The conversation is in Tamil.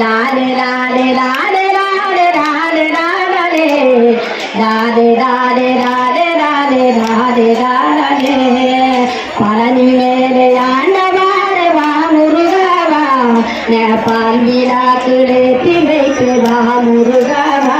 ராதே ராதே ராதே ராதே ராதே ராதே ராதே ராதே ராதே ராதே ராதே ராதே பழனி மேலே ஆண்டவாரே வா முருகவா நேபாள் விழாக்களே திரைக்கு வா முருகவா